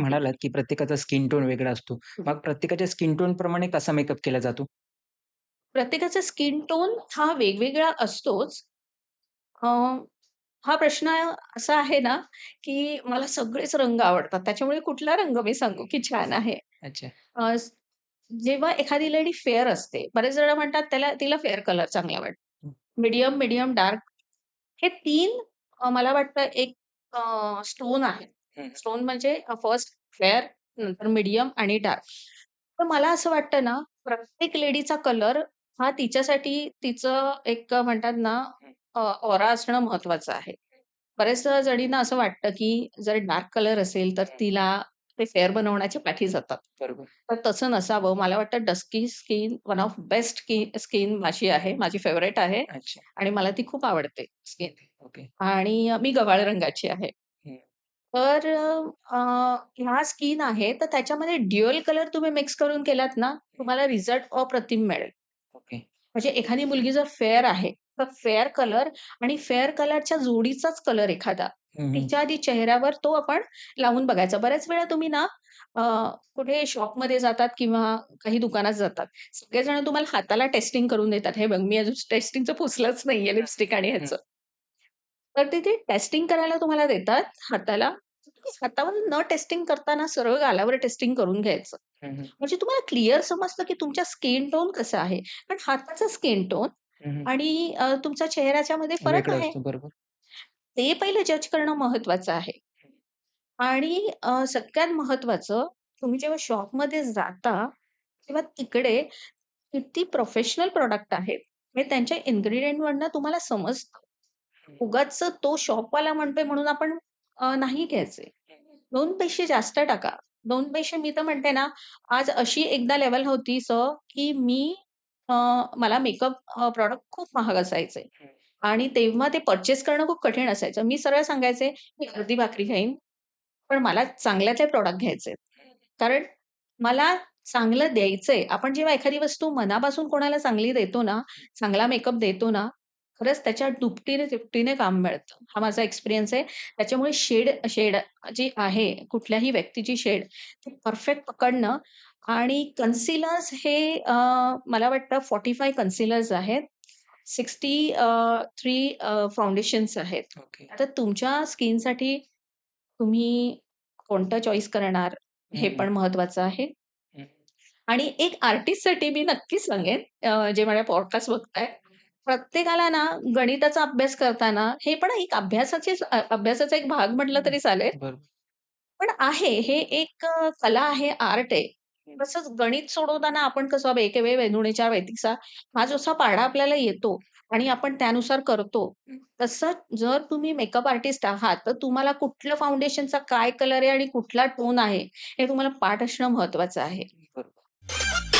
म्हणालात, की प्रत्येकाचा स्किन टोन वेगळा असतो. हं. मग प्रत्येकाच्या स्किन टोन प्रमाणे कसा मेकअप केला जातो? प्रत्येकाचा स्किन टोन हा वेगवेगळा असतोच. अ, हा प्रश्न असा आहे ना, की मला सगळेच रंग आवडतात. त्याच्यामुळे कुठला रंग मी सांगू की छान आहे. अच्छा. अ, स जेव्हा एखादी लेडी फेअर असते, बरेच जण म्हणतात तिला फेअर कलर चांगला वाटतो. हं, मीडियम, मीडियम डार्क हे 3 मला वाटतं एक स्टोन आहे. हं, स्टोन म्हणजे फर्स्ट फेअर, नंतर मीडियम आणि डार्क. तर मला असं वाटतं ना, प्रत्येक लेडीचा कलर हा तिच्यासाठी तिचं एक म्हणतात ना, हं. ऑरा असणं महत्वाचं आहे. बऱ्याच जणींना असं वाटतं, की जर डार्क कलर असेल, तर तिला ते फेअर बनवण्याच्या पाठी जातात. बरोबर. तर तसं नसावं. मला वाटतं dusky skin one of best skin माझी आहे. माझी फेव्हरेट आहे अच्छा. आणि मला ती खूप आवडते स्किन. Okay, okay. आणि मी गव्हाळ रंगाची आहे. हं, तर ह्या स्किन आहे, तर त्याच्यामध्ये ड्युअल कलर तुम्ही मिक्स करून केलात ना, हं. तुम्हाला रिझल्ट अप्रतिम मिळेल. ओके. म्हणजे एखादी मुलगी जर फेअर आहे, तर फेअर कलर आणि फेअर कलरच्या जोडीचाच कलर एखादा, हं, हं. तिच्या आधी चेहऱ्यावर तो आपण लावून बघायचा. बऱ्याच वेळा तुम्ही ना अ, कुठे शॉपमध्ये जातात किंवा काही दुकानात जातात. सगळेजण तुम्हाला हाताला टेस्टिंग करून देतात. "हे बघ, मी अजून टेस्टिंगचं पुसलंच नाहीये लिपस्टिक आणि हं, ह्याचं." तर तिथे टेस्टिंग करायला तुम्हाला देतात हाताला. हातावर न टेस्टिंग करताना सरळ गालावर टेस्टिंग करून घ्यायचं. हं, हं. म्हणजे तुम्हाला क्लिअर समजतं, की तुमच्या स्किन टोन कसा आहे. पण हाताचा स्किन टोन हं, हं. आणि तुमच्या चेहऱ्याच्यामध्ये फरक वेगळा आहे. असतो. बरोबर. ते पहिलं जज करणं महत्वाचं आहे. आणि सगळ्यात महत्वाचं तुम्ही जेव्हा शॉपमध्ये जाता, तेव्हा तिकडे किती प्रोफेशनल प्रॉडक्ट आहेत, हे त्यांच्या इन्ग्रीडियंटवरनं तुम्हाला समजतं. हं, उगाच तो शॉपवाला म्हणतोय म्हणून आपण नाही घ्यायचे. हं. 2 पैसे जास्त टाका. 2 पैसे मी तर म्हणते ना, आज अशी एकदा लेव्हल होती की अ, मला मेकअप प्रॉडक्ट खूप महाग असायचे हं. आणि तेव्हा ते पर्चेस करणं खूप कठीण असायचं. मी सरळ सांगायचे, "मी अर्धी भाकरी खाईन, पण मला चांगल्यातले प्रॉडक्ट घ्यायचे." कारण मला चांगलं द्यायचंय. आपण जेव्हा एखादी वस्तू मनापासून कोणाला चांगली देतो ना, चांगला मेकअप देतो ना, खरंच त्याच्या दुपटीने-तिपटीने काम मिळतं. हा माझा एक्सपिरियन्स आहे. त्याच्यामुळे शेड शेड जी आहे, कुठल्याही व्यक्तीची शेड ती परफेक्ट पकडणं आणि कन्सीलर्स हे मला वाटतं 45 कन्सीलर्स आहेत. 63 फाउंडेशन्स आहेत. ओके. आता तुमच्या स्किनसाठी तुम्ही कोणतं चॉईस करणार हं, हे हं. पण महत्वाचं आहे. हं. आणि एक आर्टिस्टसाठी मी नक्कीच सांगेन जे माझ्या पॉडकास्ट बघताय, प्रत्येकाला ना गणिताचा अभ्यास करताना हे पण एक अभ्यासाचा एक भाग म्हटलं हं. तरी चालेल. बरोबर. पण आहे हे एक कला आहे, आर्ट आहे. हं. तसंच गणित सोडवताना आपण कसं "बेके वे वेणुणे चार वैतिकसा" हा जसा पाढा आपल्याला येतो आणि आपण त्यानुसार करतो. तसं जर तुम्ही मेकअप आर्टिस्ट आहात, तर तुम्हाला कुठलं फाउंडेशनचा काय कलर आहे आणि कुठला टोन आहे, हे तुम्हाला पाठ असणं महत्वाचं आहे. बरोबर.